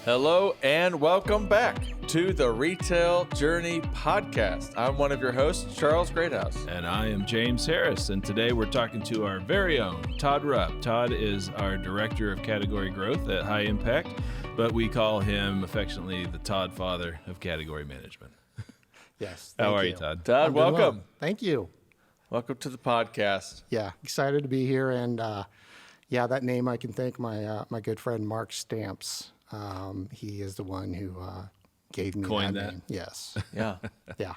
Hello and welcome back to the Retail Journey Podcast. I'm one of your hosts, Charles Greathouse. And I am James Harris, and today we're talking to our very own Todd Rupp. Todd is our Director of Category Growth at High Impact, but we call him affectionately the Todd Father of Category Management. Yes. How are you, Todd? Todd, welcome. Well. Thank you. Welcome to the podcast. Yeah, excited to be here, and that name I can thank my good friend Mark Stamps. He is the one who gave me Coined that that? name. Yes. Yeah. Yeah.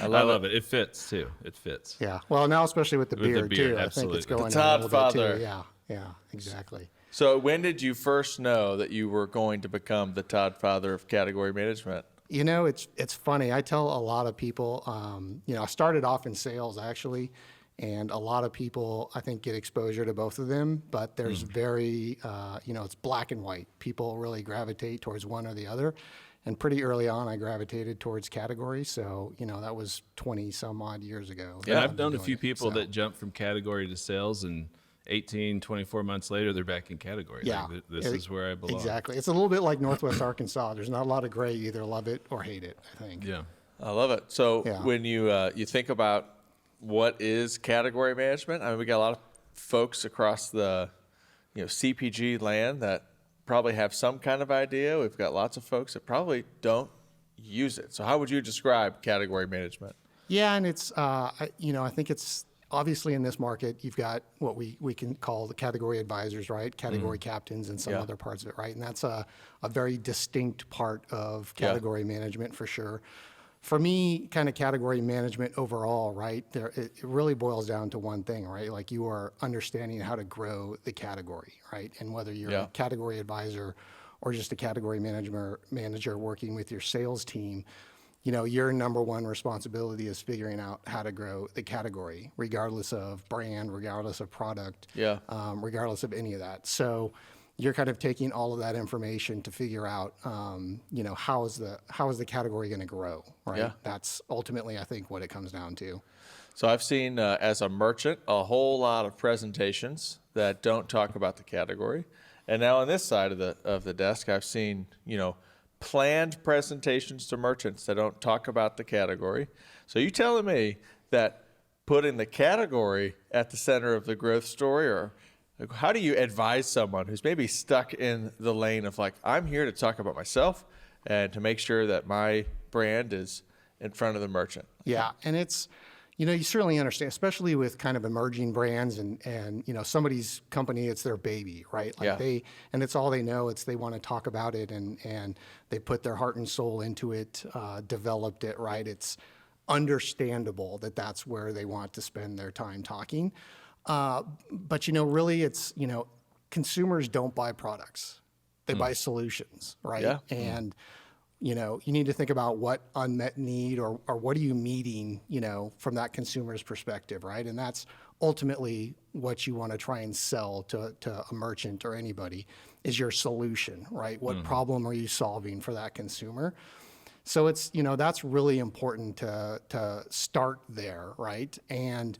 I love it. It fits, too. It fits. Yeah. Well, now especially with the beard, too. Absolutely. I think it's going The Todd a little Father. bit, too. Yeah, exactly. So when did you first know that you were going to become the Todd Father of Category Management? You know, it's funny. I tell a lot of people, I started off in sales, actually, and a lot of people, I think, get exposure to both of them, but there's very, it's black and white. People really gravitate towards one or the other. And pretty early on, I gravitated towards category. So, that was 20 some odd years ago. Yeah, I've known a few people that jumped from category to sales, and 24 months later, they're back in category. Yeah. Like, this is where I belong. Exactly. It's a little bit like Northwest Arkansas. There's not a lot of gray. You either love it or hate it, I think. Yeah. I love it. So when you think about what is category management, I mean, we got a lot of folks across the CPG land that probably have some kind of idea. We've got lots of folks that probably don't use it. So how would you describe category management? Yeah, and it's, I think it's obviously in this market, you've got what we can call the category advisors, right? Category captains and some other parts of it, right? And that's a very distinct part of category management for sure. For me, kind of category management overall, right, it really boils down to one thing, right? Like you are understanding how to grow the category, right? And whether you're a category advisor or just a category manager working with your sales team, your number one responsibility is figuring out how to grow the category, regardless of brand, regardless of product, regardless of any of that. So you're kind of taking all of that information to figure out, how is the category going to grow, right? Yeah. That's ultimately, I think, what it comes down to. So I've seen, as a merchant, a whole lot of presentations that don't talk about the category. And now on this side of the desk, I've seen, planned presentations to merchants that don't talk about the category. So you telling me that putting the category at the center of the growth story, or how do you advise someone who's maybe stuck in the lane of like, I'm here to talk about myself and to make sure that my brand is in front of the merchant? Yeah, and it's, you certainly understand, especially with kind of emerging brands and somebody's company, it's their baby, right? Like and it's all they know. It's they want to talk about it and they put their heart and soul into it, developed it, right? It's understandable that that's where they want to spend their time talking. But really it's, consumers don't buy products. They buy solutions, right? Yeah. And you need to think about what unmet need or what are you meeting, from that consumer's perspective, right? And that's ultimately what you want to try and sell to a merchant or anybody is your solution, right? What problem are you solving for that consumer? So it's, that's really important to start there, right? And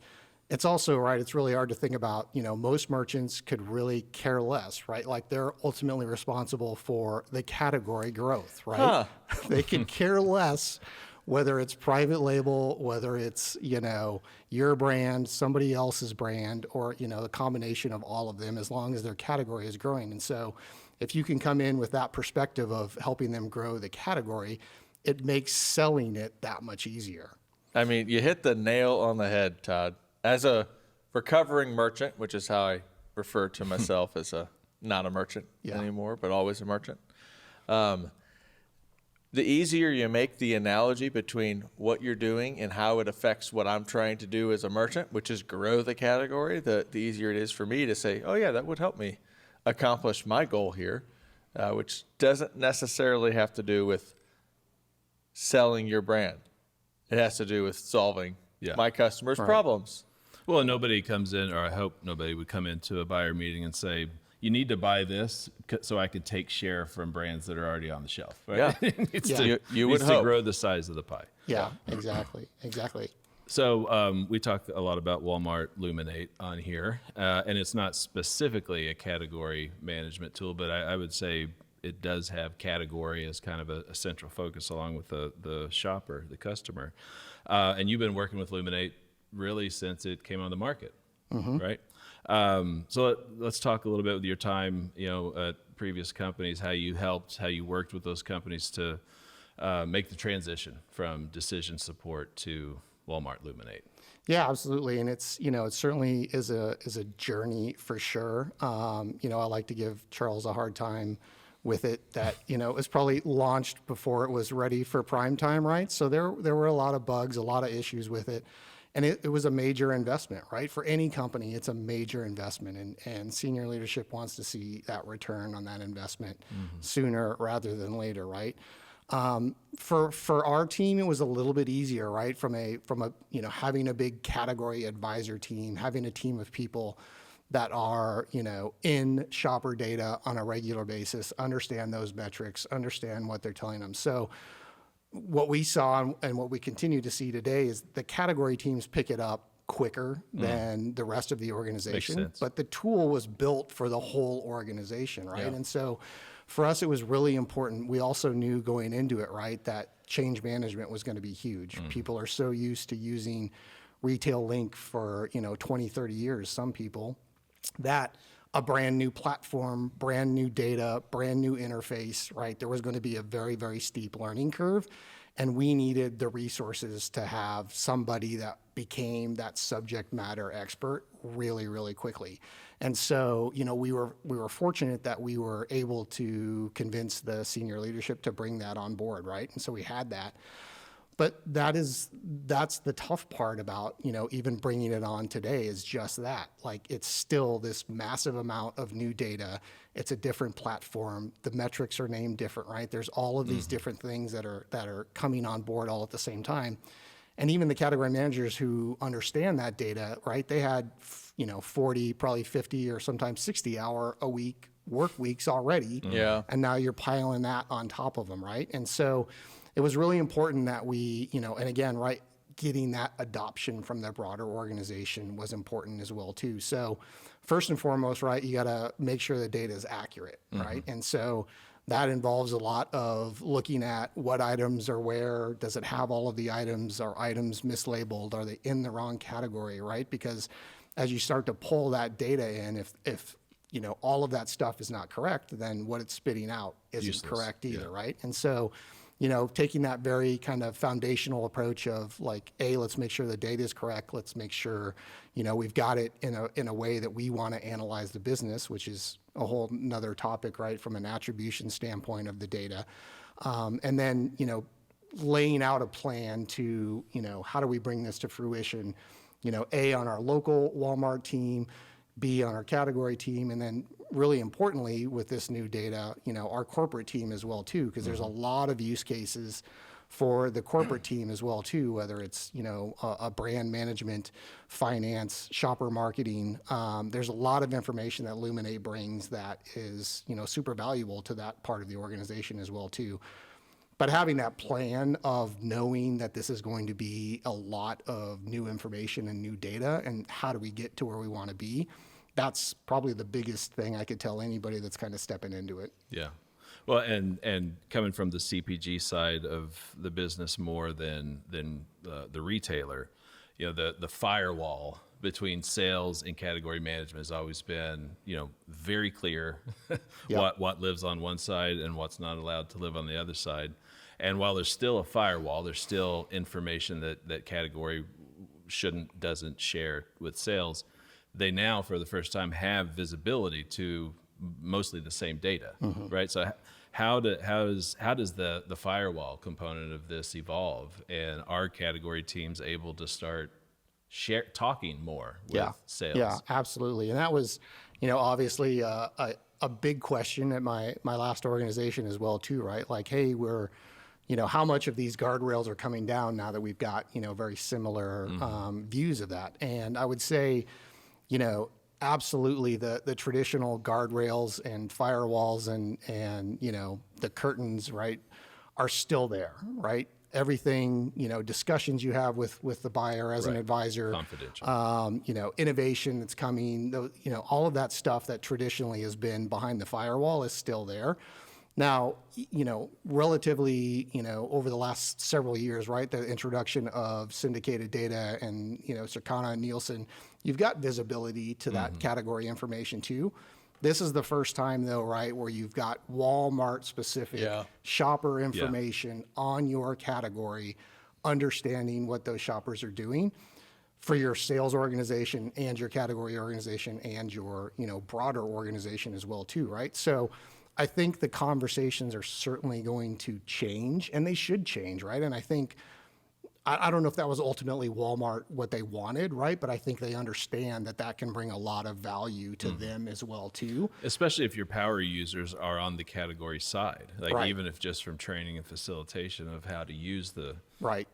it's also, right, it's really hard to think about, most merchants could really care less, right? Like they're ultimately responsible for the category growth, right? They can care less whether it's private label, whether it's, your brand, somebody else's brand, or, a combination of all of them, as long as their category is growing. And so if you can come in with that perspective of helping them grow the category, it makes selling it that much easier. I mean, you hit the nail on the head, Todd. As a recovering merchant, which is how I refer to myself as not a merchant anymore, but always a merchant. The easier you make the analogy between what you're doing and how it affects what I'm trying to do as a merchant, which is grow the category, the easier it is for me to say, oh yeah, that would help me accomplish my goal here, which doesn't necessarily have to do with selling your brand. It has to do with solving my customers' problems. Well, nobody comes in, or I hope nobody would come into a buyer meeting and say, you need to buy this so I could take share from brands that are already on the shelf. Right? Yeah. You would hope to grow the size of the pie. Yeah, exactly. So we talked a lot about Walmart Luminate on here, and it's not specifically a category management tool, but I would say it does have category as kind of a central focus along with the shopper, the customer. And you've been working with Luminate really since it came on the market, right? So let's talk a little bit with your time, at previous companies, how you worked with those companies to make the transition from decision support to Walmart Luminate. Yeah, absolutely. And it's, it certainly is a journey for sure. I like to give Charles a hard time with it that, it was probably launched before it was ready for prime time, right? So there were a lot of bugs, a lot of issues with it. And it was a major investment, right? For any company, it's a major investment. And senior leadership wants to see that return on that investment sooner rather than later, right? For our team, it was a little bit easier, right? From a having a big category advisor team, having a team of people that are, in shopper data on a regular basis, understand those metrics, understand what they're telling them. So what we saw and what we continue to see today is the category teams pick it up quicker than the rest of the organization. But the tool was built for the whole organization, right? Yeah. And so for us, it was really important. We also knew going into it, right, that change management was going to be huge. People are so used to using Retail Link for, 20, 30 years, some people, that a brand new platform, brand new data, brand new interface, right? There was going to be a very, very steep learning curve. And we needed the resources to have somebody that became that subject matter expert really, really quickly. And so, we were fortunate that we were able to convince the senior leadership to bring that on board, right? And so we had that. But that's the tough part about, even bringing it on today is just that. Like, it's still this massive amount of new data. It's a different platform. The metrics are named different, right? There's all of these different things that are coming on board all at the same time. And even the category managers who understand that data, right? They had, 40, probably 50 or sometimes 60 hour a week work weeks already. Yeah. And now you're piling that on top of them, right? And so it was really important that we, and again, right, getting that adoption from the broader organization was important as well too. So first and foremost, right, you got to make sure the data is accurate, right? And so that involves a lot of looking at what items are where. Does it have all of the items? Are items mislabeled? Are they in the wrong category, right? Because as you start to pull that data in, if all of that stuff is not correct, then what it's spitting out isn't correct either, right? And so taking that very kind of foundational approach of like, let's make sure the data is correct. Let's make sure, we've got it in a way that we want to analyze the business, which is a whole nother topic, right? From an attribution standpoint of the data. And then, laying out a plan to, how do we bring this to fruition? A, on our local Walmart team, B, on our category team, and then really importantly with this new data, our corporate team as well too, because there's a lot of use cases for the corporate team as well too, whether it's, a brand management, finance, shopper marketing. There's a lot of information that Luminate brings that is, super valuable to that part of the organization as well too. But having that plan of knowing that this is going to be a lot of new information and new data, and how do we get to where we want to be, that's probably the biggest thing I could tell anybody that's kind of stepping into it. Yeah. Well, and coming from the CPG side of the business more than the retailer, the firewall between sales and category management has always been, very clear what lives on one side and what's not allowed to live on the other side. And while there's still a firewall, there's still information that category doesn't share with sales. They now, for the first time, have visibility to mostly the same data, right? So how does the firewall component of this evolve, and are category teams able to start talking more with sales? Yeah, absolutely. And that was, obviously a big question at my last organization as well too, right? Like, hey, we're, how much of these guardrails are coming down now that we've got, very similar views of that? And I would say, absolutely the traditional guardrails and firewalls and the curtains, right, are still there, right? Everything, discussions you have with the buyer as an advisor, confidential, innovation that's coming, all of that stuff that traditionally has been behind the firewall is still there. Now, relatively, over the last several years, right, the introduction of syndicated data and, Circana and Nielsen, you've got visibility to that category information too. This is the first time, though, right, where you've got Walmart-specific shopper information on your category, understanding what those shoppers are doing for your sales organization and your category organization and your, broader organization as well, too, right? So I think the conversations are certainly going to change, and they should change, right? And I think, I don't know if that was ultimately Walmart what they wanted, right? But I think they understand that that can bring a lot of value to them as well, too. Especially if your power users are on the category side, like Right. even if just from training and facilitation of how to use the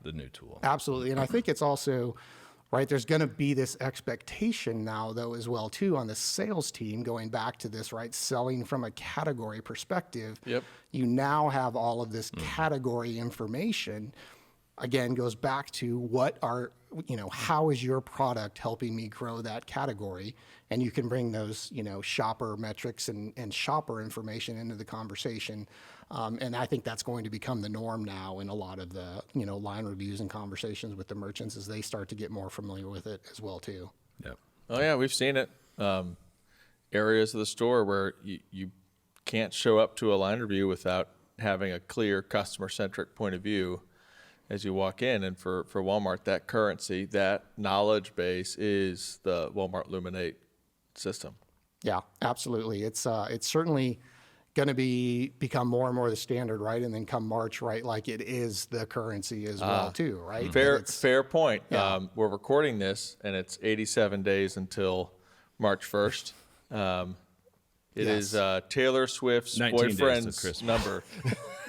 new tool. Absolutely. And I think it's also, right, there's going to be this expectation now, though, as well, too, on the sales team, going back to this, right, selling from a category perspective. Yep. You now have all of this category information. Again, goes back to how is your product helping me grow that category? And you can bring those, shopper metrics and shopper information into the conversation. And I think that's going to become the norm now in a lot of the, line reviews and conversations with the merchants as they start to get more familiar with it as well, too. Yep. Oh yeah, we've seen it. Areas of the store where you can't show up to a line review without having a clear customer-centric point of view as you walk in. And for Walmart, that currency, that knowledge base is the Walmart Luminate system. Yeah, absolutely. It's certainly going to become more and more the standard, right? And then come March, right, like it is the currency as well, too, right? Fair point. Yeah. We're recording this, and it's 87 days until March 1st. It is Taylor Swift's 19 days till boyfriend's Christmas.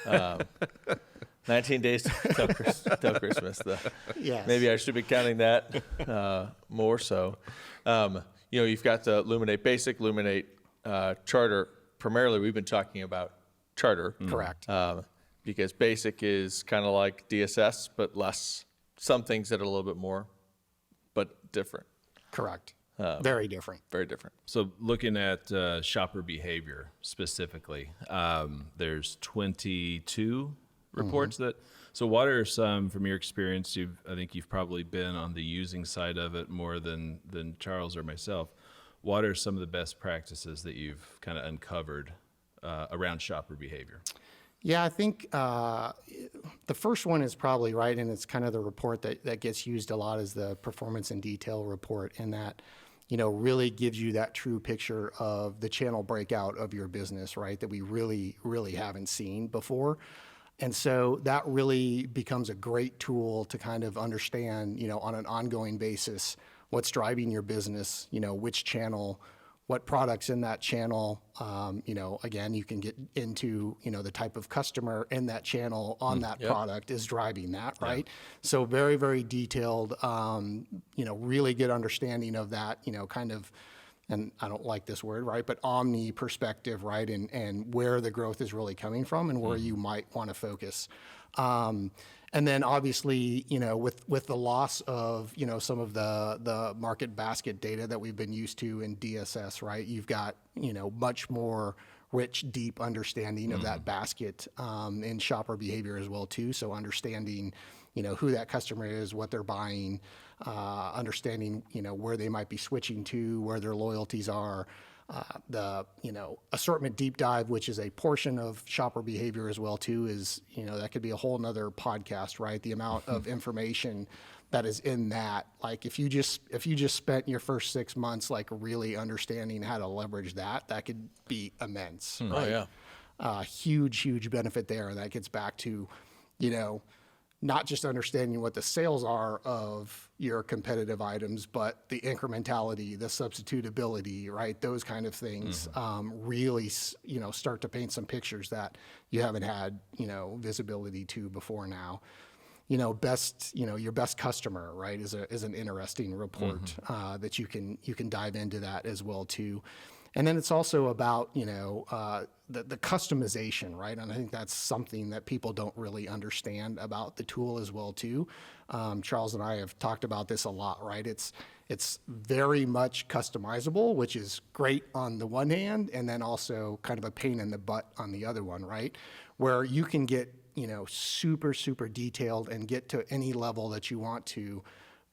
number. 19 days till Christmas. Yes. Maybe I should be counting that more so. You've got the Luminate Basic, Luminate Charter. Primarily, we've been talking about Charter. Correct. Because Basic is kind of like DSS, but less. Some things that are a little bit more, but different. Correct. Very different. Very different. So looking at shopper behavior specifically, there's 22 reports that. So what are some, from your experience, I think you've probably been on the using side of it more than Charles or myself. What are some of the best practices that you've kind of uncovered around shopper behavior? Yeah, I think the first one is probably right, and it's kind of the report that gets used a lot is the performance and detail report, and that really gives you that true picture of the channel breakout of your business, right, that we really, really haven't seen before. And so that really becomes a great tool to kind of understand, on an ongoing basis, what's driving your business, which channel, what products in that channel. Again, you can get into, the type of customer in that channel on that product is driving that, right? So very, very detailed, really good understanding of that, kind of, and I don't like this word, right, but omni perspective, right, and where the growth is really coming from and where you might want to focus. And then obviously, with the loss of, some of the market basket data that we've been used to in DSS, right, you've got, much more rich, deep understanding of that basket in shopper behavior as well, too. So understanding, who that customer is, what they're buying, understanding, where they might be switching to, where their loyalties are, the, assortment deep dive, which is a portion of shopper behavior as well, too, is, that could be a whole nother podcast, right? The amount of information that is in that. Like if you just spent your first 6 months, like really understanding how to leverage that could be immense. Right? Oh, yeah. Huge benefit there. And that gets back to, not just understanding what the sales are of your competitive items, but the incrementality, the substitutability, right? Those kind of things really, start to paint some pictures that you haven't had, visibility to before now. Your best customer, right, is an interesting report that you can dive into that as well too. And then it's also about, the customization, right? And I think that's something that people don't really understand about the tool as well too. Charles and I have talked about this a lot, right? It's It's very much customizable, which is great on the one hand, and then also kind of a pain in the butt on the other one, right? Where you can get, super, super detailed and get to any level that you want to,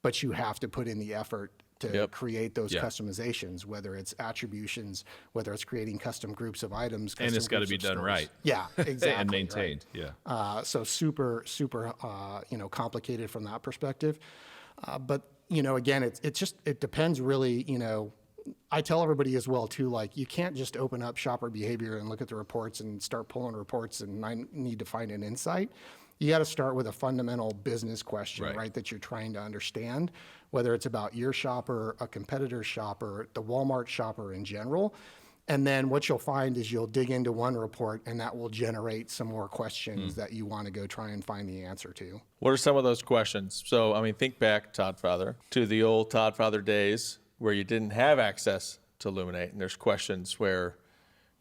but you have to put in the effort to create those customizations, whether it's attributions, whether it's creating custom groups of items. And it's got to be done right. Yeah, exactly. And maintained, So super, super, complicated from that perspective. But, again, it depends really, I tell everybody as well too, like you can't just open up shopper behavior and look at the reports and start pulling reports and I need to find an insight. You got to start with a fundamental business question, right? That you're trying to understand, whether it's about your shopper, a competitor's shopper, the Walmart shopper in general. And then what you'll find is you'll dig into one report and that will generate some more questions that you want to go try and find the answer to. What are some of those questions? So, think back, Todd Father, to the old Todd Father days where you didn't have access to Luminate, and there's questions where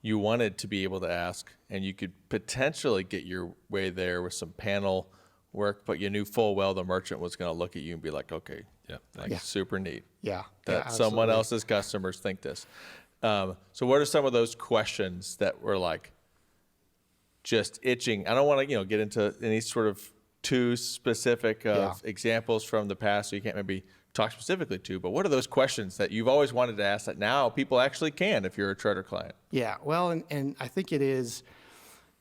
you wanted to be able to ask, and you could potentially get your way there with some panel work, but you knew full well the merchant was going to look at you and be like, okay, super neat. Yeah. That someone else's customers think this. So what are some of those questions that were like just itching? I don't want to, get into any sort of too specific examples from the past, so you can't maybe talk specifically to, but what are those questions that you've always wanted to ask that now people actually can if you're a charter client? Yeah, well, and I think it is,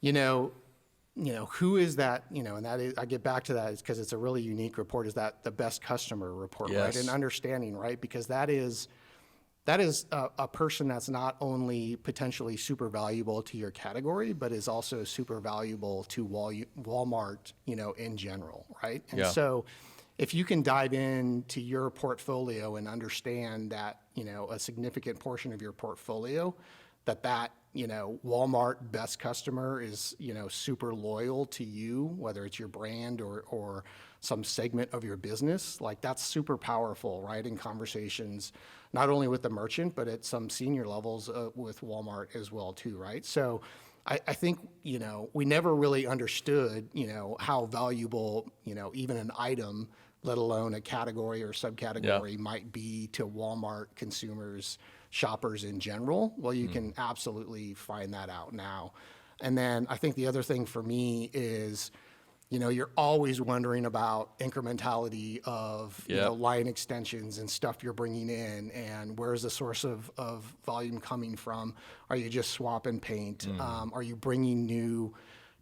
who is that, and that is, I get back to that is because it's a really unique report, is that the best customer report, right? And understanding, right? Because that is a person that's not only potentially super valuable to your category, but is also super valuable to Walmart, in general, right? And so if you can dive into your portfolio and understand that, a significant portion of your portfolio, that Walmart best customer is, super loyal to you, whether it's your brand or some segment of your business, like that's super powerful, right? In conversations, not only with the merchant, but at some senior levels with Walmart as well too, right? So I think, we never really understood, how valuable, even an item, let alone a category or subcategory might be to Walmart consumers, shoppers in general. Well, you can absolutely find that out now. And then I think the other thing for me is, you're always wondering about incrementality of line extensions and stuff you're bringing in, and where's the source of volume coming from? Are you just swapping paint? Are you bringing new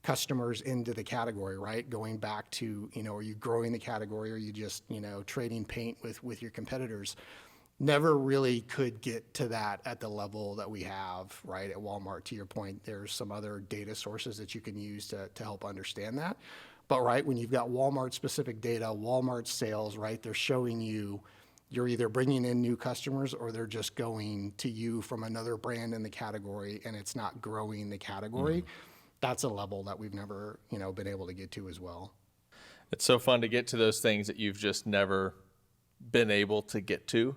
customers into the category, right? Going back to, are you growing the category, or are you just, trading paint with your competitors? Never really could get to that at the level that we have, right, at Walmart. To your point, there's some other data sources that you can use to help understand that. But, right, when you've got Walmart-specific data, Walmart sales, right, they're showing you you're either bringing in new customers or they're just going to you from another brand in the category, and it's not growing the category. That's a level that we've never, been able to get to as well. It's so fun to get to those things that you've just never been able to get to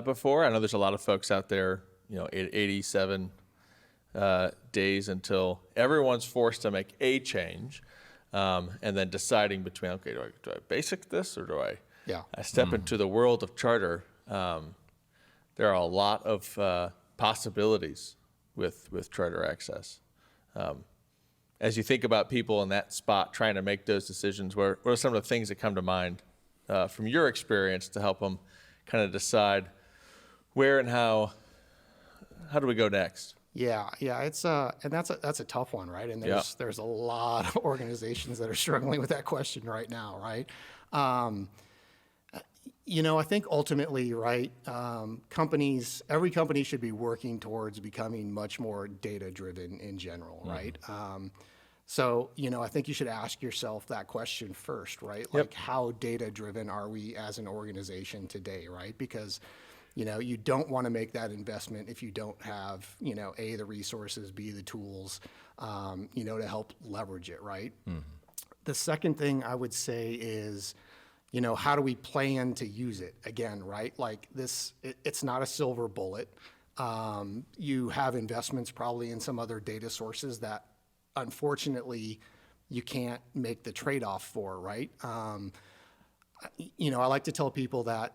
before. I know there's a lot of folks out there, 87 days until everyone's forced to make a change, and then deciding between, okay, do I basic this or do I step into the world of charter? There are a lot of possibilities with charter access. As you think about people in that spot trying to make those decisions, what are some of the things that come to mind from your experience to help them kind of decide where and how do we go next? Yeah, it's and that's a tough one, right? And there's a lot of organizations that are struggling with that question right now, right? I think ultimately, right, every company should be working towards becoming much more data-driven in general, right? So, I think you should ask yourself that question first, right? Like, how data-driven are we as an organization today, right? Because, you don't want to make that investment if you don't have, A, the resources, B, the tools, to help leverage it, right? The second thing I would say is, how do we plan to use it? Again, right? Like this, it's not a silver bullet. You have investments probably in some other data sources that unfortunately you can't make the trade-off for, right? I like to tell people that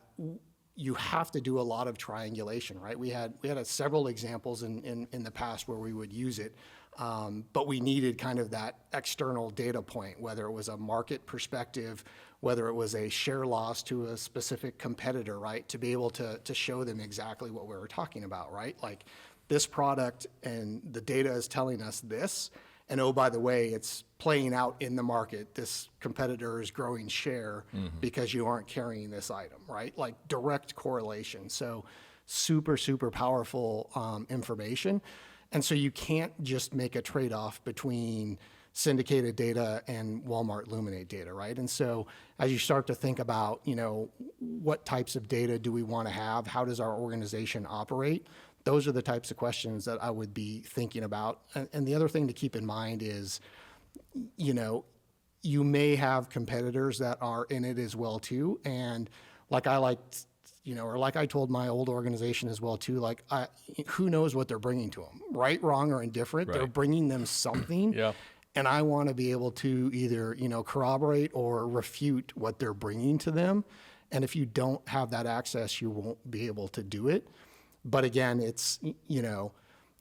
you have to do a lot of triangulation, right? We had several examples in the past where we would use it, but we needed kind of that external data point, whether it was a market perspective, whether it was a share loss to a specific competitor, right? To be able to show them exactly what we were talking about, right? Like this product and the data is telling us this, and oh, by the way, it's playing out in the market. This competitor is growing share because you aren't carrying this item, right? Like direct correlation. So super, super powerful information. And so you can't just make a trade-off between syndicated data and Walmart Luminate data, right? And so as you start to think about, what types of data do we want to have? How does our organization operate? Those are the types of questions that I would be thinking about. And the other thing to keep in mind is, you may have competitors that are in it as well too. And like I told my old organization as well too, who knows what they're bringing to them, right, wrong, or indifferent. Right. They're bringing them something. Yeah. And I want to be able to either, corroborate or refute what they're bringing to them. And if you don't have that access, you won't be able to do it. But again, it's,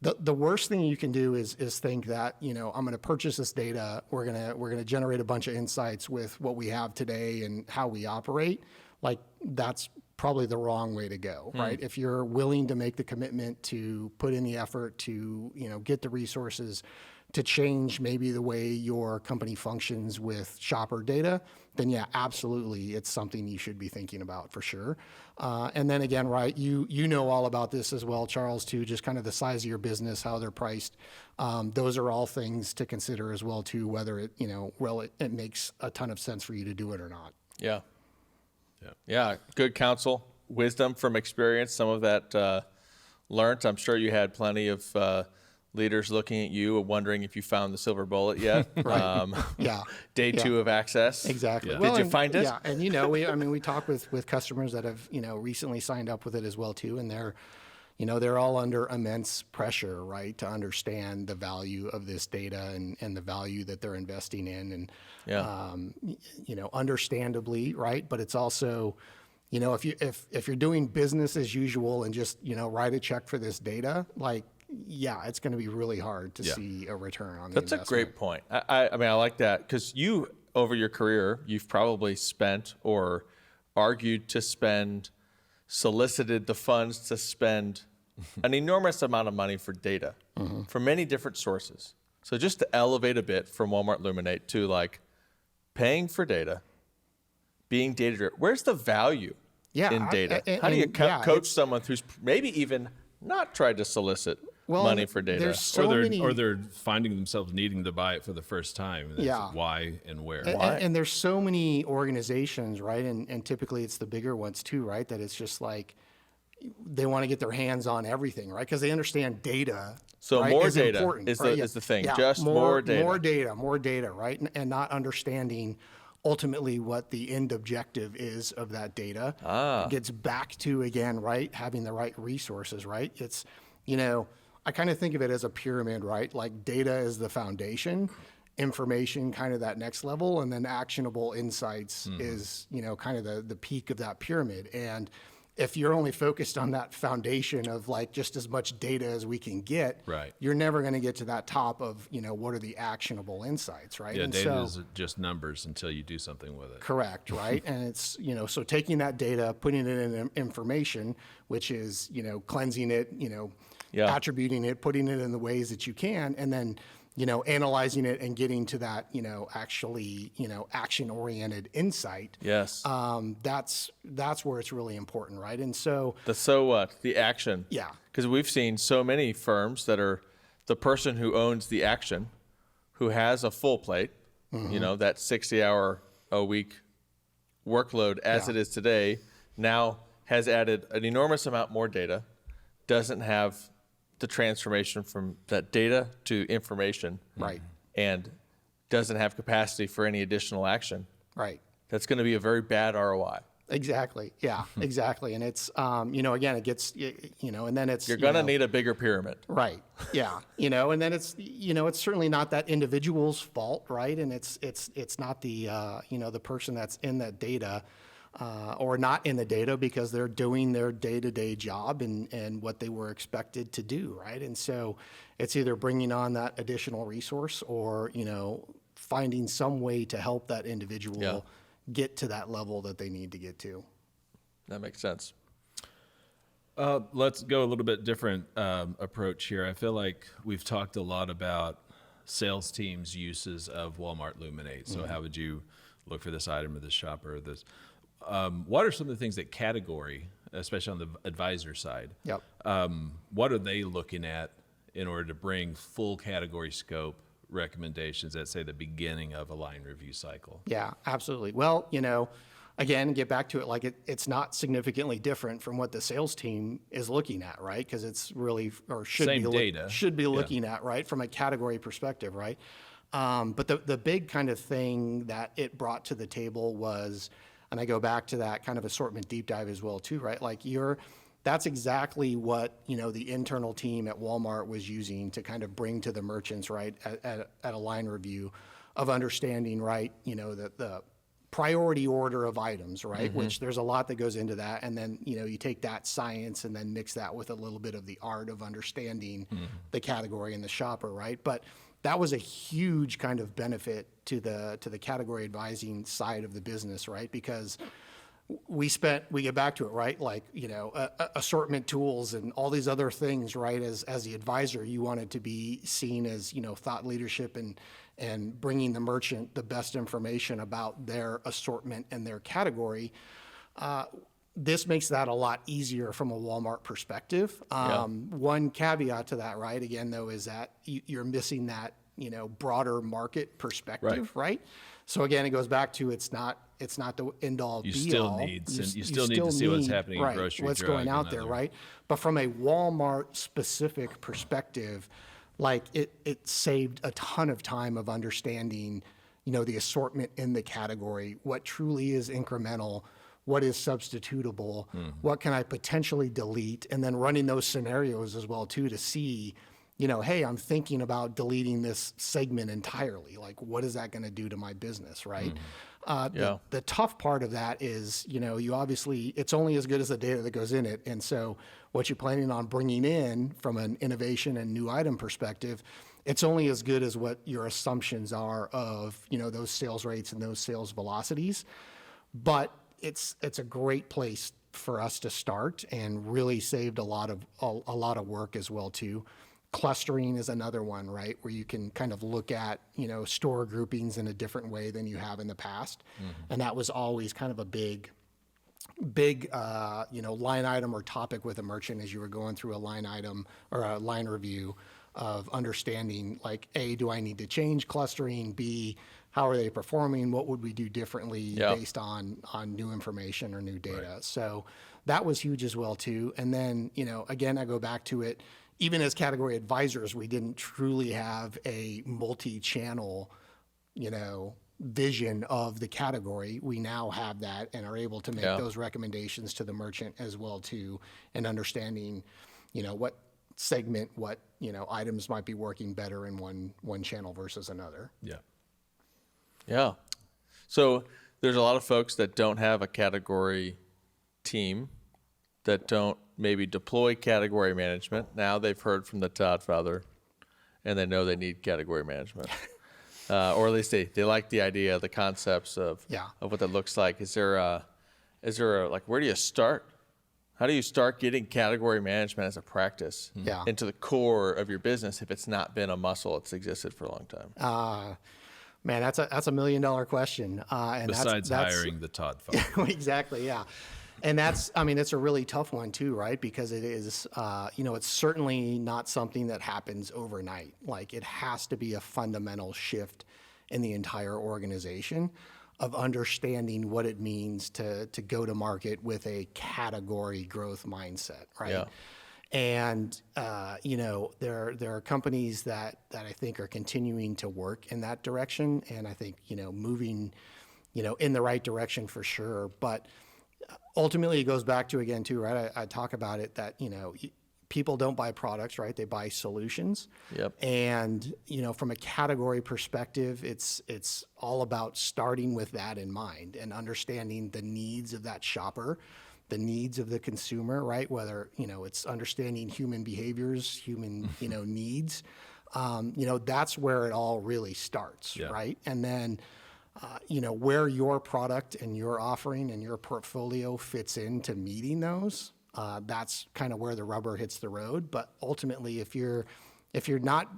the worst thing you can do is think that, I'm going to purchase this data. We're going to generate a bunch of insights with what we have today and how we operate. Like that's probably the wrong way to go, right? If you're willing to make the commitment to put in the effort to, get the resources to change maybe the way your company functions with shopper data, then yeah, absolutely, it's something you should be thinking about for sure. And then again, right, you know all about this as well, Charles, too, just kind of the size of your business, how they're priced. Those are all things to consider as well too, whether it, it makes a ton of sense for you to do it or not. Yeah. Yeah. Good counsel, wisdom from experience. Some of that learned. I'm sure you had plenty of leaders looking at you and wondering if you found the silver bullet yet. Yeah. Day two of access. Exactly. Yeah. Did you find it? Yeah. And, we talk with customers that have, recently signed up with it as well too. And they're all under immense pressure, right, to understand the value of this data and the value that they're investing in. And, understandably, right. But it's also, if you're doing business as usual and just, write a check for this data, yeah, it's going to be really hard to see a return on the investment. That's a great point. I mean, I like that because you, over your career, you've probably spent or argued to spend, solicited the funds to spend an enormous amount of money for data from many different sources. So just to elevate a bit from Walmart Luminate to paying for data, being data-driven, where's the value in data? How do you coach someone who's maybe even not tried to solicit money for data? There's or they're finding themselves needing to buy it for the first time. And Yeah. Why and where? And there's so many organizations, right? And typically it's the bigger ones too, right? That it's just they want to get their hands on everything, right? Because they understand data. So right, more is data important, is right? the thing. Yeah, Just more data. More data, right? And not understanding ultimately what the end objective is of that data. It gets back to, again, right, having the right resources, right? It's, I kind of think of it as a pyramid, right? Like data is the foundation, information kind of that next level, and then actionable insights is, kind of the peak of that pyramid. And if you're only focused on that foundation of just as much data as we can get, right, you're never going to get to that top of, what are the actionable insights, right? Yeah, and data is just numbers until you do something with it. Correct, right? And it's, so taking that data, putting it in information, which is, cleansing it, attributing it, putting it in the ways that you can, and then, analyzing it and getting to that, actually, action-oriented insight. Yes. That's where it's really important, right? And so what? The action. Yeah. Because we've seen so many firms that are the person who owns the action, who has a full plate, that 60-hour a week workload as it is today, now has added an enormous amount more data, doesn't have the transformation from that data to information, right, and doesn't have capacity for any additional action, right. That's going to be a very bad ROI. Exactly. Yeah, exactly. And it's, again, it gets, and then it's, you're going to need a bigger pyramid. Right. Yeah. And then it's, it's certainly not that individual's fault, right? And it's not the, the person that's in that data, or not in the data because they're doing their day-to-day job and what they were expected to do, right? And so it's either bringing on that additional resource or, finding some way to help that individual get to that level that they need to get to. That makes sense. Let's go a little bit different approach here. I feel like we've talked a lot about sales teams' uses of Walmart Luminate. So how would you look for this item or this shopper or this? What are some of the things that category, especially on the advisor side, what are they looking at in order to bring full category scope recommendations at, say, the beginning of a line review cycle? Yeah, absolutely. Well, again, get back to it, like it's not significantly different from what the sales team is looking at, right? Because it's really, or should Same be, data. Should be looking at, right, from a category perspective, right? But the big kind of thing that it brought to the table was, and I go back to that kind of assortment deep dive as well too, right? Like that's exactly what, the internal team at Walmart was using to kind of bring to the merchants, right, at a line review of understanding, right, the priority order of items, right, which there's a lot that goes into that. And then, you take that science and then mix that with a little bit of the art of understanding the category and the shopper, right? But that was a huge kind of benefit to the category advising side of the business, right? Because we get back to it, right? Like, assortment tools and all these other things, right? As the advisor, you wanted to be seen as, thought leadership and bringing the merchant the best information about their assortment and their category. This makes that a lot easier from a Walmart perspective. One caveat to that, right, again, though, is that you're missing that, broader market perspective, right? So again, it goes back to it's not the end all be all. You still need to see what's happening in grocery, what's going out there, right? But from a Walmart specific perspective, like it saved a ton of time of understanding, the assortment in the category, what truly is incremental, what is substitutable, what can I potentially delete, and then running those scenarios as well too to see, hey, I'm thinking about deleting this segment entirely. Like, what is that going to do to my business, right? The tough part of that is, you obviously, it's only as good as the data that goes in it. And so what you're planning on bringing in from an innovation and new item perspective, it's only as good as what your assumptions are of, those sales rates and those sales velocities. But it's a great place for us to start and really saved a lot of work as well too. Clustering is another one, right, where you can kind of look at, store groupings in a different way than you have in the past. And that was always kind of a big, line item or topic with a merchant as you were going through a line item or a line review of understanding, like, A, do I need to change clustering? B, how are they performing? What would we do differently based on new information or new data? Right. So that was huge as well too. And then, again, I go back to it. Even as category advisors, we didn't truly have a multi-channel, vision of the category. We now have that and are able to make those recommendations to the merchant as well too, and understanding, what segment, what, items might be working better in one channel versus another. Yeah. So there's a lot of folks that don't have a category team, that don't maybe deploy category management. Now they've heard from the Todd father, and they know they need category management. Or at least they like the idea, the concepts of what that looks like. Is there a like, where do you start? How do you start getting category management as a practice into the core of your business if it's not been a muscle that's existed for a long time? Man, that's a $1 million question. And besides hiring the Todd father. Exactly, yeah. And it's a really tough one too, right? Because it is, it's certainly not something that happens overnight. Like, it has to be a fundamental shift in the entire organization of understanding what it means to go to market with a category growth mindset, right? Yeah. And, there are companies that I think are continuing to work in that direction. And I think, moving, in the right direction for sure. But ultimately, it goes back to, again, too, right? I talk about it that, people don't buy products, right? They buy solutions. Yep. And, from a category perspective, it's all about starting with that in mind and understanding the needs of that shopper, the needs of the consumer, right? Whether, it's understanding human behaviors, human, needs. That's where it all really starts, right? And then, where your product and your offering and your portfolio fits into meeting those, that's kind of where the rubber hits the road. But ultimately, if you're not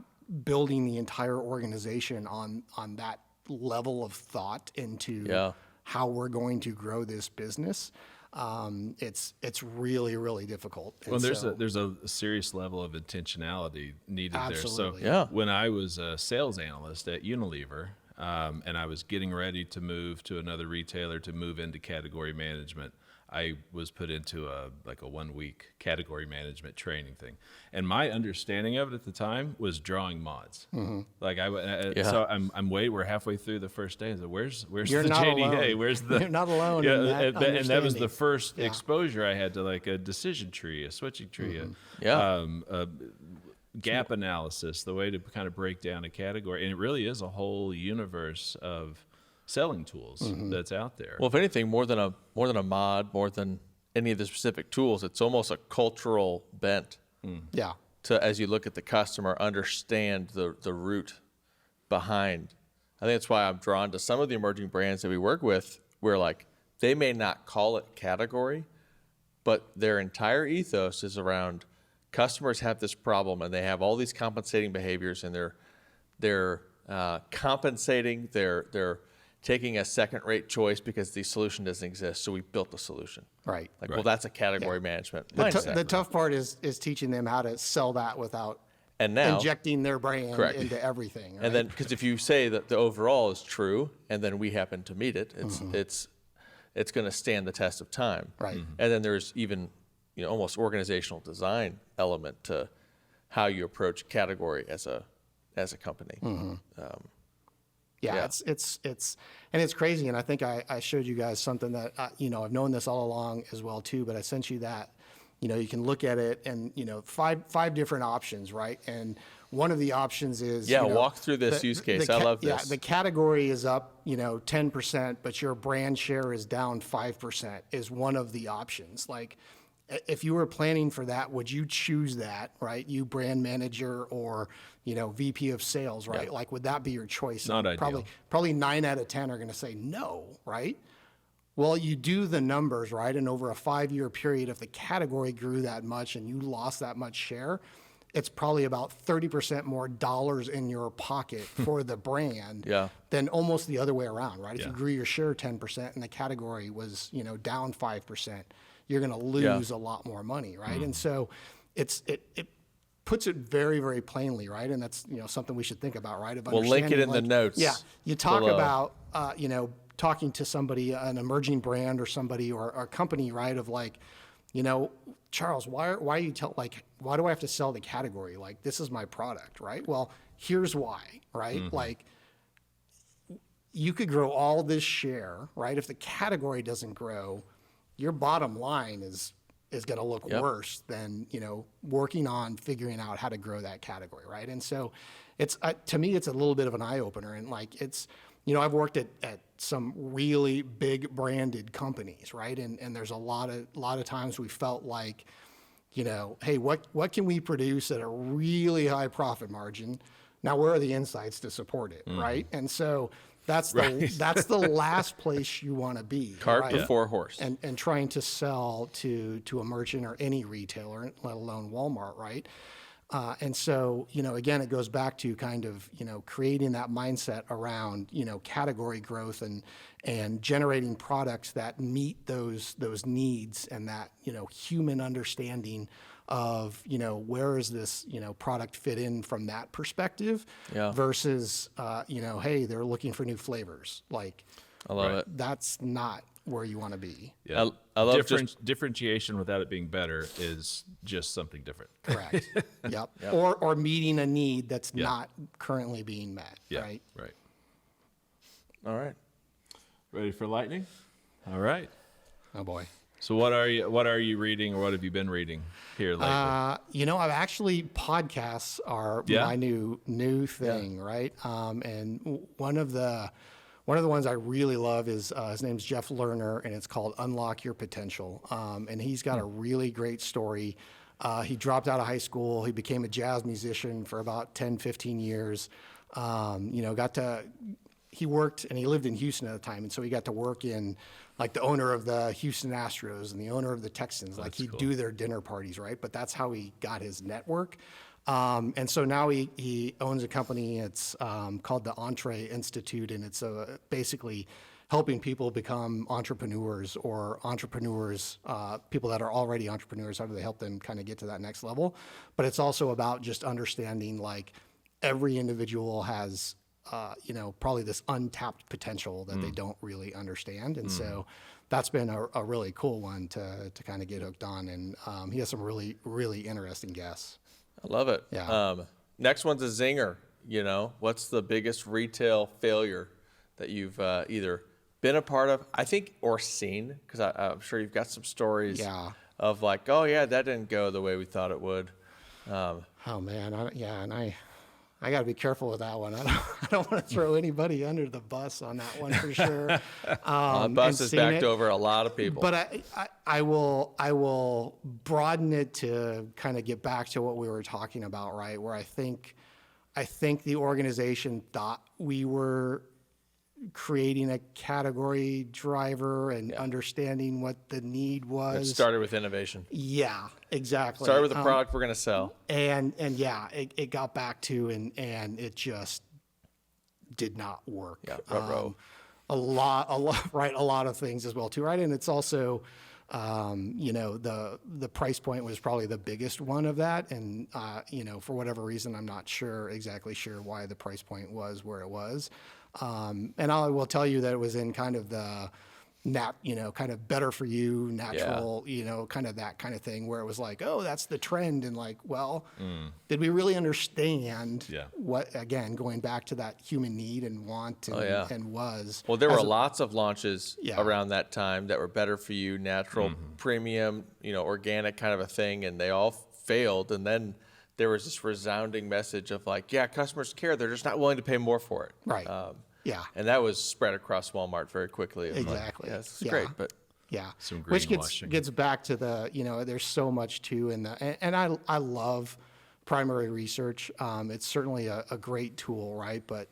building the entire organization on that level of thought into how we're going to grow this business, it's really, really difficult. Well, there's a serious level of intentionality needed Absolutely. there. So when I was a sales analyst at Unilever, and I was getting ready to move to another retailer to move into category management, I was put into a 1 week category management training thing. And my understanding of it at the time was drawing mods. Mm-hmm. So we're halfway through the first day. So where's You're the not JDA? alone. Where's the, You're not alone yeah, in that and that was the understanding. first exposure I had to like a decision tree, a switching tree, a gap analysis, the way to kind of break down a category. And it really is a whole universe of selling tools that's out there. Well, if anything, more than a mod, more than any of the specific tools, it's almost a cultural bent. Yeah. To, as you look at the customer, understand the root behind. I think that's why I'm drawn to some of the emerging brands that we work with, where like they may not call it category, but their entire ethos is around customers have this problem and they have all these compensating behaviors, and they're compensating, they're taking a second-rate choice because the solution doesn't exist, so we built the solution. Right. Well, that's a category management The mindset. tough part is teaching them how to sell that without And now, injecting their brand Correct. into everything. Right? and then because if you say that the overall is true, and then we happen to meet it, it's going to stand the test of time. Right. And then there's even almost organizational design element to how you approach category as a company. Yeah, it's crazy. And I think I showed you guys something that, I've known this all along as well too, but I sent you that, you can look at it and, five different options, right? And one of the options is, walk through this use case. I love this. Yeah, the category is up, 10%, but your brand share is down 5% is one of the options. Like, if you were planning for that, would you choose that, right? You brand manager or, VP of sales, right? Yeah. Like, would that be your choice? Not ideal. Probably 9 out of 10 are going to say no, right? Well, you do the numbers, right? And over a 5-year period, if the category grew that much and you lost that much share, it's probably about 30% more dollars in your pocket for the brand than almost the other way around, right? If you grew your share 10% and the category was, down 5%, you're going to lose a lot more money, right? And so it puts it very, very plainly, right? And that's something we should think about, right? We'll link it in the notes. Yeah, you talk about talking to somebody, an emerging brand or somebody or a company, right? Of like, Charles, why do I have to sell the category? Like, this is my product, right? Well, here's why, right? Like, you could grow all this share, right? If the category doesn't grow, your bottom line is going to look worse than, working on figuring out how to grow that category, right? And so it's, to me, it's a little bit of an eye opener. And like, it's, I've worked at some really big branded companies, right? And there's a lot of times we felt like, hey, what can we produce at a really high profit margin? Now, where are the insights to support it, right? And so that's the last place you want to be. Cart right? before horse. And trying to sell to a merchant or any retailer, let alone Walmart, right? And so, again, it goes back to kind of, creating that mindset around, category growth and generating products that meet those needs and that, human understanding of, where is this, product fit in from that perspective versus, hey, they're looking for new flavors. Like, I love it. That's not where you want to be. Yeah. I love differentiation without it being better is just something different. Correct. Yep. Or meeting a need that's not currently being met. Right. Right. All right. Ready for lightning? All right. Oh boy. So what are you reading, or what have you been reading here lately? I've actually, podcasts are my new thing, right? And one of the ones I really love is his name's Jeff Lerner, and it's called Unlock Your Potential. And he's got a really great story. He dropped out of high school. He became a jazz musician for about 10, 15 years. He worked, and he lived in Houston at the time, and so he got to work in, like, the owner of the Houston Astros and the owner of the Texans. Like, he'd do their dinner parties, right? But that's how he got his network. And so now he owns a company. It's called the Entree Institute, and it's basically helping people become entrepreneurs, or entrepreneurs, people that are already entrepreneurs. How do they help them kind of get to that next level? But it's also about just understanding, like, every individual has probably this untapped potential that they don't really understand. And so that's been a really cool one to kind of get hooked on. And he has some really, really interesting guests. I love it. Yeah. Next one's a zinger. What's the biggest retail failure that you've either been a part of, I think, or seen? Because I'm sure you've got some stories of like, oh yeah, that didn't go the way we thought it would. Oh man, I got to be careful with that one. I don't want to throw anybody under the bus on that one for sure. The bus has backed over a lot of people. But I will broaden it to kind of get back to what we were talking about, right? Where I think the organization thought we were creating a category driver and understanding what the need was. It started with innovation. Yeah, exactly. Started with the product we're going to sell. And it got back to, and it just did not work. Yeah, a lot of things as well too, right? And it's also, the price point was probably the biggest one of that. And, for whatever reason, I'm not exactly sure why the price point was where it was. And I will tell you that it was in kind of the kind of better for you, natural, kind of that kind of thing, where it was like, oh, that's the trend. And like, well, did we really understand what, again, going back to that human need and want and was. Well, there were lots of launches around that time that were better for you, natural, premium, organic kind of a thing, and they all failed. And then there was this resounding message of like, yeah, customers care. They're just not willing to pay more for it. Right. And that was spread across Walmart very quickly. Exactly. Like, this is great, but some which greenwashing. gets back to the, there's so much too in the, and I love primary research. It's certainly a great tool, right? But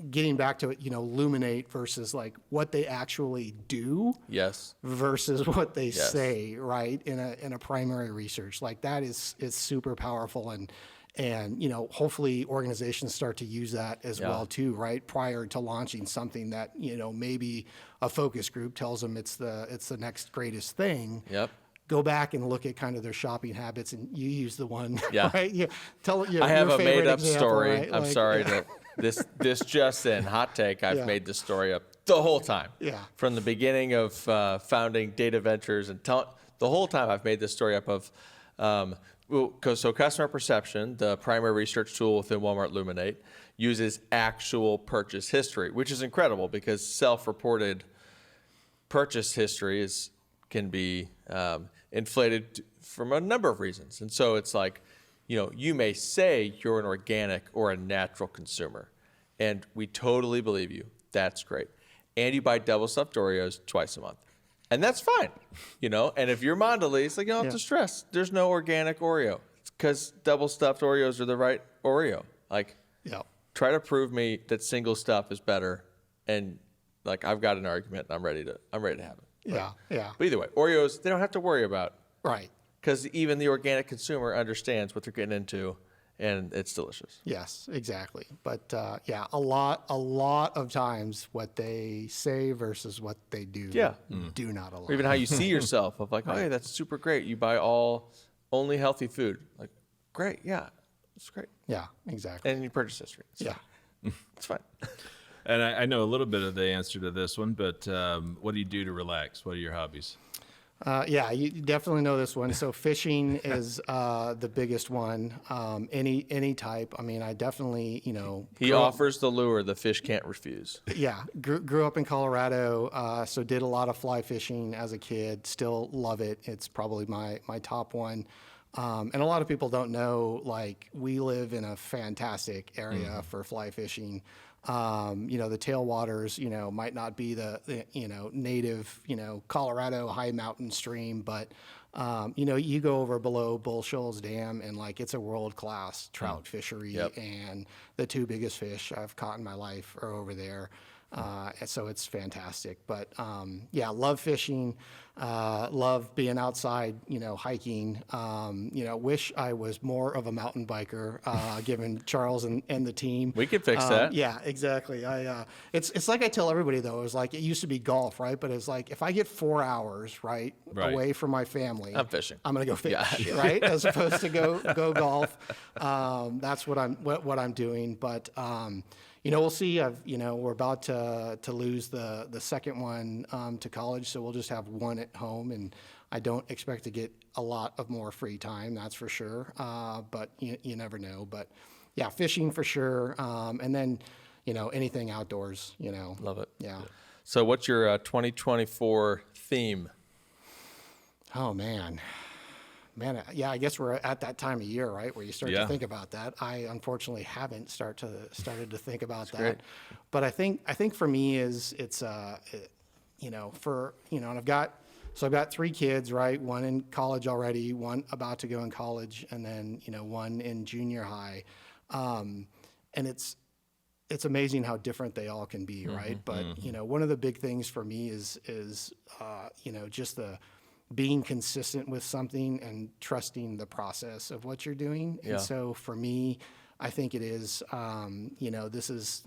getting back to it, Luminate versus like what they actually do versus what they say, right? In a primary research, like that is super powerful. And hopefully organizations start to use that as well too, right? Prior to launching something that, maybe a focus group tells them it's the next greatest thing. Yep. Go back and look at kind of their shopping habits, and you use the one, right? I have a made up story. Right? I'm sorry that this just in, hot take. I've made this story up the whole time. Yeah. From the beginning of founding Data Ventures and the whole time I've made this story up of, so customer perception, the primary research tool within Walmart Luminate, uses actual purchase history, which is incredible because self-reported purchase history can be inflated from a number of reasons. And so it's like, you may say you're an organic or a natural consumer, and we totally believe you. That's great. And you buy double stuffed Oreos twice a month. And that's fine, And if you're Mondelez, it's like, you don't have to stress. There's no organic Oreo. It's because double stuffed Oreos are the right Oreo. Like, try to prove me that single stuff is better, and like I've got an argument, and I'm ready to have it. But either way, Oreos, they don't have to worry about. Right. Because even the organic consumer understands what they're getting into, and it's delicious. Yes, exactly. But a lot of times what they say versus what they do do not align. Or even how you see yourself of like, oh yeah, that's super great. You buy only healthy food. Like, great, it's great. Yeah, exactly. And your purchase history. So, it's fine. And I know a little bit of the answer to this one, but what do you do to relax? What are your hobbies? Yeah, you definitely know this one. So fishing is the biggest one. Any type. I mean, I definitely, He offers the lure the fish can't refuse. yeah, grew up in Colorado, so did a lot of fly fishing as a kid. Still love it. It's probably my top one. And a lot of people don't know, like, we live in a fantastic area for fly fishing. The tailwaters, might not be the native, Colorado high mountain stream, but, you go over below Bull Shoals Dam and like, it's a world-class trout fishery. Yep. And the two biggest fish I've caught in my life are over there. And so it's fantastic, but, love fishing, love being outside, hiking, wish I was more of a mountain biker, given Charles and the team. We can fix that. Yeah, exactly. It's like I tell everybody though, it used to be golf, right? But it's like, if I get 4 hours, right, away from my family, I'm fishing. I'm going to go fish, right? As opposed to go golf. That's what I'm doing. But, we'll see. We're about to lose the second one to college, so we'll just have one at home, and I don't expect to get a lot of more free time, that's for sure. But you never know. But yeah, fishing for sure, and then anything outdoors. Love it. Yeah. So what's your 2024 theme? Oh man, yeah, I guess we're at that time of year, right, where you start to think about that. I unfortunately haven't started to think about that. Great. But I think for me it's and I've got 3 kids, right? One in college already, one about to go in college, and then one in junior high, and it's amazing how different they all can be, right? But one of the big things for me is just the being consistent with something and trusting the process of what you're doing. Yeah. And so for me, I think it is, this is,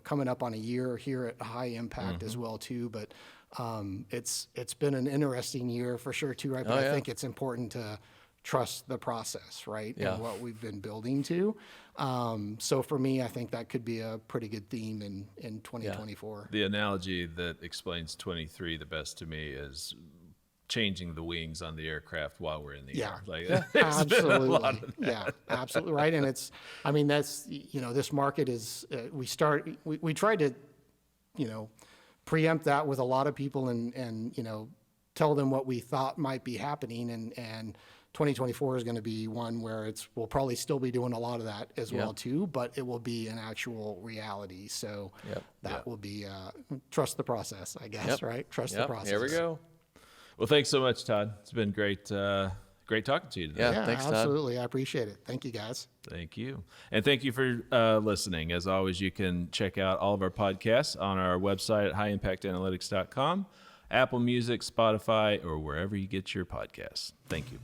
coming up on a year here at High Impact as well too, but it's been an interesting year for sure too, right? But I think it's important to trust the process, right? Yeah. And what we've been building to. So for me, I think that could be a pretty good theme in 2024. The analogy that explains 23 the best to me is changing the wings on the aircraft while we're in the air. Absolutely. Yeah, absolutely right. And that's, this market is, we tried to, preempt that with a lot of people and tell them what we thought might be happening. And 2024 is going to be one where we'll probably still be doing a lot of that as well too, but it will be an actual reality. So that will be, trust the process, I guess, right? Trust the process. Here we go. Well, thanks so much, Todd. It's been great talking to you today. Yeah, thanks, Todd. Absolutely. I appreciate it. Thank you, guys. Thank you. And thank you for listening. As always, you can check out all of our podcasts on our website at highimpactanalytics.com, Apple Music, Spotify, or wherever you get your podcasts. Thank you.